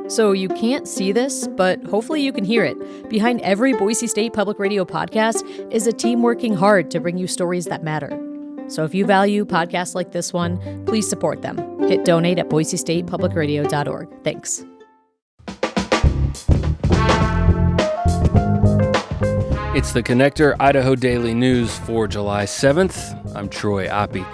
So you can't see this, but hopefully you can hear it. Behind every Boise State Public Radio podcast is a team working hard to bring you stories that matter. So if you value podcasts like this one, please support them. Hit donate at boisestatepublicradio.org. Thanks. It's the Connector Idaho Daily News for July 7th. I'm Troy Oppie.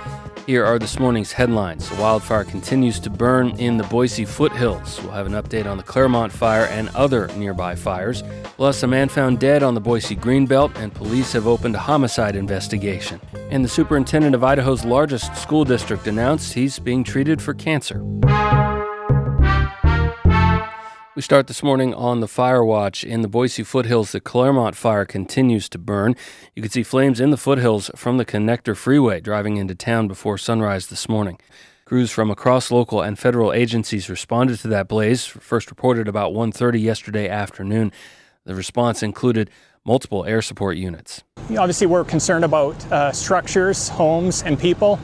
Here are this morning's headlines. The wildfire continues to burn in the Boise foothills. We'll have an update on the Claremont fire and other nearby fires. Plus, a man found dead on the Boise Greenbelt, and police have opened a homicide investigation. And the superintendent of Idaho's largest school district announced he's being treated for cancer. We start this morning on the fire watch. In the Boise foothills, the Claremont fire continues to burn. You can see flames in the foothills from the Connector Freeway driving into town before sunrise this morning. Crews from across local and federal agencies responded to that blaze, first reported about 1:30 yesterday afternoon. The response included multiple air support units. Obviously, we're concerned about structures, homes, and people.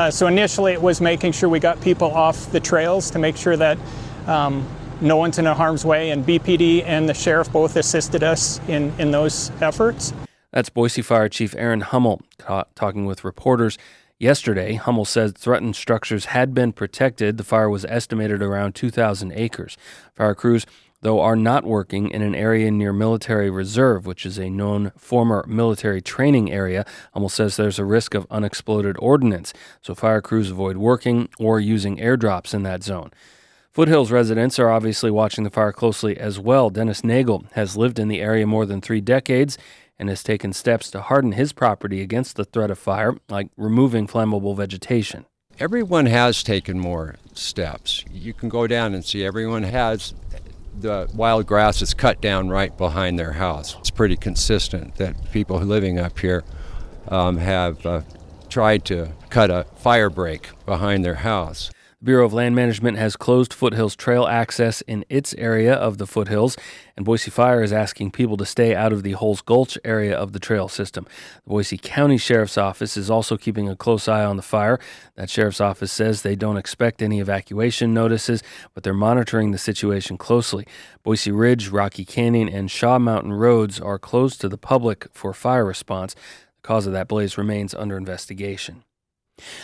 So initially, it was making sure we got people off the trails to make sure that no one's in harm's way, and BPD and the sheriff both assisted us in those efforts. That's Boise Fire Chief Aaron Hummel talking with reporters yesterday. Hummel said threatened structures had been protected. The fire was estimated around 2,000 acres. Fire crews, though, are not working in an area near Military Reserve, which is a known former military training area. Hummel says there's a risk of unexploded ordnance, so fire crews avoid working or using airdrops in that zone. Foothills residents are obviously watching the fire closely as well. Dennis Nagel has lived in the area more than 3 decades and has taken steps to harden his property against the threat of fire, like removing flammable vegetation. Everyone has taken more steps. You can go down and see everyone has the wild grass is cut down right behind their house. It's pretty consistent that people living up here have tried to cut a fire break behind their house. The Bureau of Land Management has closed Foothills Trail access in its area of the foothills, and Boise Fire is asking people to stay out of the Holes Gulch area of the trail system. The Boise County Sheriff's Office is also keeping a close eye on the fire. That sheriff's office says they don't expect any evacuation notices, but they're monitoring the situation closely. Boise Ridge, Rocky Canyon, and Shaw Mountain roads are closed to the public for fire response. The cause of that blaze remains under investigation.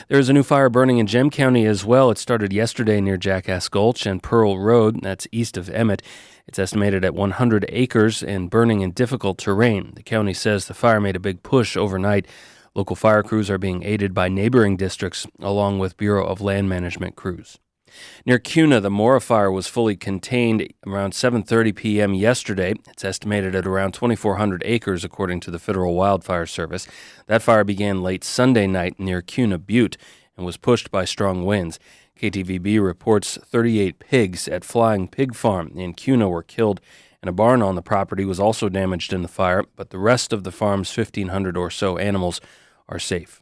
There is a new fire burning in Gem County as well. It started yesterday near Jackass Gulch and Pearl Road. That's east of Emmett. It's estimated at 100 acres and burning in difficult terrain. The county says the fire made a big push overnight. Local fire crews are being aided by neighboring districts along with Bureau of Land Management crews. Near Kuna, the Mora fire was fully contained around 7:30 p.m. yesterday. It's estimated at around 2,400 acres, according to the Federal Wildfire Service. That fire began late Sunday night near Kuna Butte and was pushed by strong winds. KTVB reports 38 pigs at Flying Pig Farm in Kuna were killed, and a barn on the property was also damaged in the fire, but the rest of the farm's 1,500 or so animals are safe.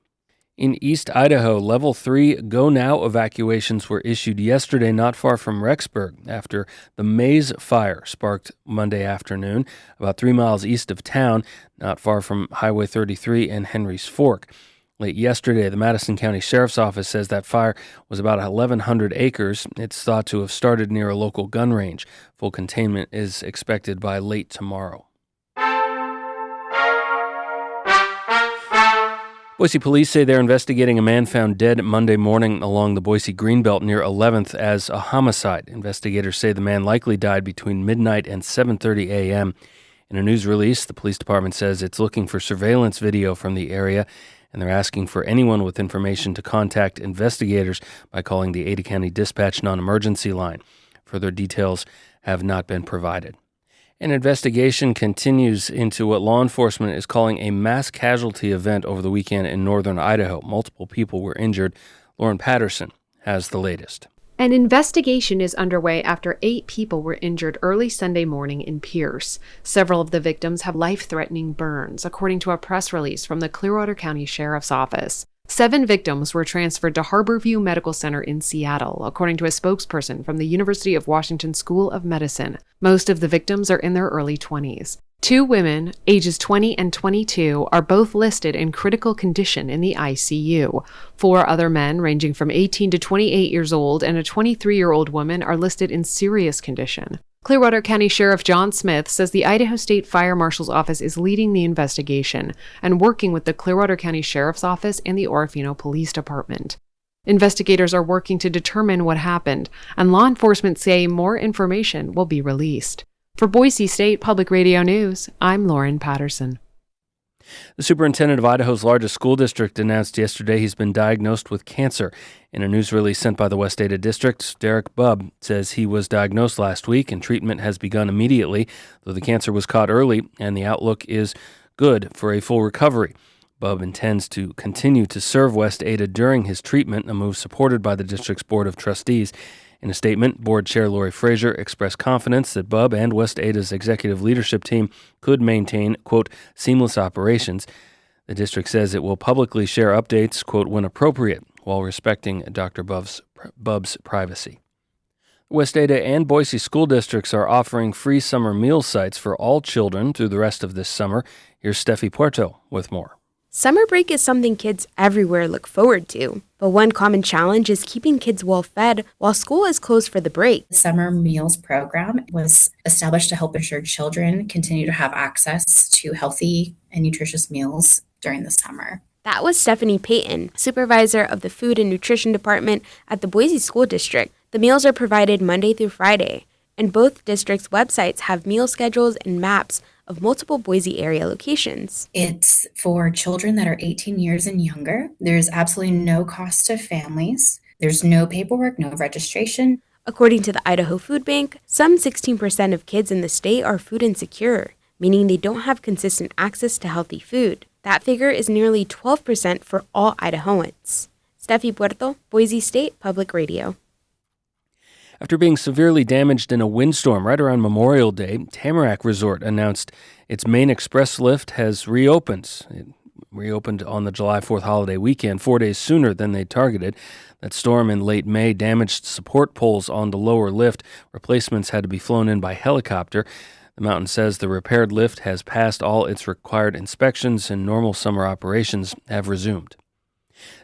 In East Idaho, Level 3 Go Now evacuations were issued yesterday not far from Rexburg after the Maze Fire sparked Monday afternoon about 3 miles east of town, not far from Highway 33 and Henry's Fork. Late yesterday, the Madison County Sheriff's Office says that fire was about 1,100 acres. It's thought to have started near a local gun range. Full containment is expected by late tomorrow. Boise police say they're investigating a man found dead Monday morning along the Boise Greenbelt near 11th as a homicide. Investigators say the man likely died between midnight and 7:30 a.m. In a news release, the police department says it's looking for surveillance video from the area, and they're asking for anyone with information to contact investigators by calling the Ada County Dispatch non-emergency line. Further details have not been provided. An investigation continues into what law enforcement is calling a mass casualty event over the weekend in northern Idaho. Multiple people were injured. Lauren Patterson has the latest. An investigation is underway after 8 people were injured early Sunday morning in Pierce. Several of the victims have life-threatening burns, according to a press release from the Clearwater County Sheriff's Office. 7 victims were transferred to Harborview Medical Center in Seattle, according to a spokesperson from the University of Washington School of Medicine. Most of the victims are in their early 20s. 2 women, ages 20 and 22, are both listed in critical condition in the ICU. 4 other men, ranging from 18 to 28 years old, and a 23-year-old woman are listed in serious condition. Clearwater County Sheriff John Smith says the Idaho State Fire Marshal's Office is leading the investigation and working with the Clearwater County Sheriff's Office and the Orofino Police Department. Investigators are working to determine what happened, and law enforcement say more information will be released. For Boise State Public Radio News, I'm Lauren Patterson. The superintendent of Idaho's largest school district announced yesterday he's been diagnosed with cancer. In a news release sent by the West Ada District, Derek Bubb says he was diagnosed last week and treatment has begun immediately, though the cancer was caught early and the outlook is good for a full recovery. Bubb intends to continue to serve West Ada during his treatment, a move supported by the district's Board of Trustees. In a statement, Board Chair Lori Frazier expressed confidence that Bubb and West Ada's executive leadership team could maintain, quote, seamless operations. The district says it will publicly share updates, quote, when appropriate, while respecting Dr. Bubb's privacy. West Ada and Boise school districts are offering free summer meal sites for all children through the rest of this summer. Here's Steffi Puerto with more. Summer break is something kids everywhere look forward to, but one common challenge is keeping kids well fed while school is closed for the break. The Summer Meals Program was established to help ensure children continue to have access to healthy and nutritious meals during the summer. That was Stephanie Payton, supervisor of the Food and Nutrition Department at the Boise School District. The meals are provided Monday through Friday, and both districts' websites have meal schedules and maps of multiple Boise area locations. It's for children that are 18 years and younger. There's absolutely no cost to families. There's no paperwork, no registration. According to the Idaho Food Bank, some 16% of kids in the state are food insecure, meaning they don't have consistent access to healthy food. That figure is nearly 12% for all Idahoans. Steffi Puerto, Boise State Public Radio. After being severely damaged in a windstorm right around Memorial Day, Tamarack Resort announced its main express lift has reopened. It reopened on the July 4th holiday weekend, 4 days sooner than they targeted. That storm in late May damaged support poles on the lower lift. Replacements had to be flown in by helicopter. The mountain says the repaired lift has passed all its required inspections and normal summer operations have resumed.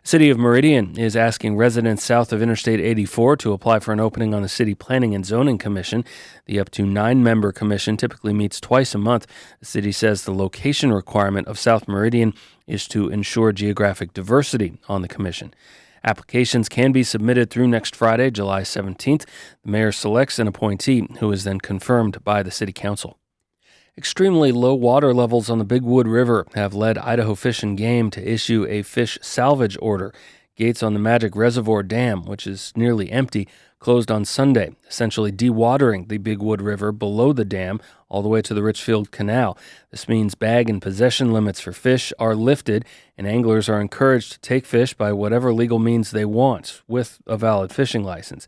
The City of Meridian is asking residents south of Interstate 84 to apply for an opening on the City Planning and Zoning Commission. The up to 9-member commission typically meets twice a month. The city says the location requirement of South Meridian is to ensure geographic diversity on the commission. Applications can be submitted through next Friday, July 17th. The mayor selects an appointee who is then confirmed by the City Council. Extremely low water levels on the Big Wood River have led Idaho Fish and Game to issue a fish salvage order. Gates on the Magic Reservoir Dam, which is nearly empty, closed on Sunday, essentially dewatering the Big Wood River below the dam all the way to the Richfield Canal. This means bag and possession limits for fish are lifted, and anglers are encouraged to take fish by whatever legal means they want with a valid fishing license.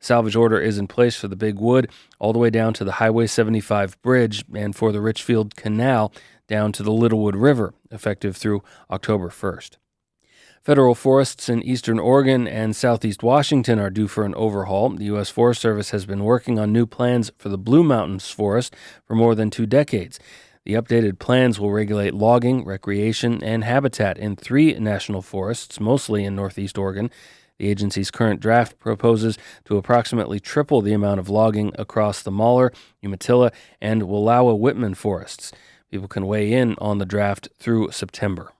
Salvage order is in place for the Big Wood all the way down to the Highway 75 bridge and for the Richfield Canal down to the Littlewood River, effective through October 1st. Federal forests in eastern Oregon and southeast Washington are due for an overhaul. The U.S. Forest Service has been working on new plans for the Blue Mountains Forest for more than 2 decades. The updated plans will regulate logging, recreation, and habitat in 3 national forests, mostly in northeast Oregon. The agency's current draft proposes to approximately triple the amount of logging across the Mahler, Umatilla, and Wallowa-Whitman forests. People can weigh in on the draft through September.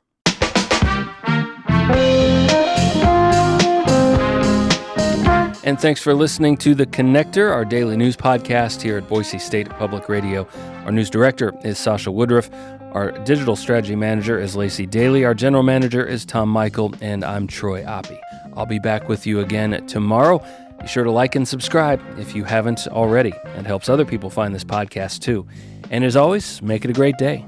And thanks for listening to The Connector, our daily news podcast here at Boise State Public Radio. Our news director is Sasha Woodruff. Our digital strategy manager is Lacey Daly. Our general manager is Tom Michael, and I'm Troy Oppie. I'll be back with you again tomorrow. Be sure to like and subscribe if you haven't already. It helps other people find this podcast too. And as always, make it a great day.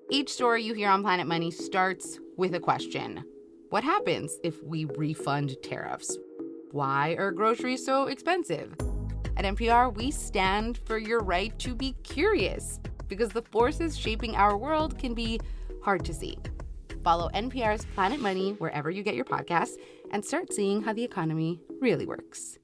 Each story you hear on Planet Money starts with a question. What happens if we refund tariffs? Why are groceries so expensive? At NPR, we stand for your right to be curious, because the forces shaping our world can be hard to see. Follow NPR's Planet Money wherever you get your podcasts and start seeing how the economy really works.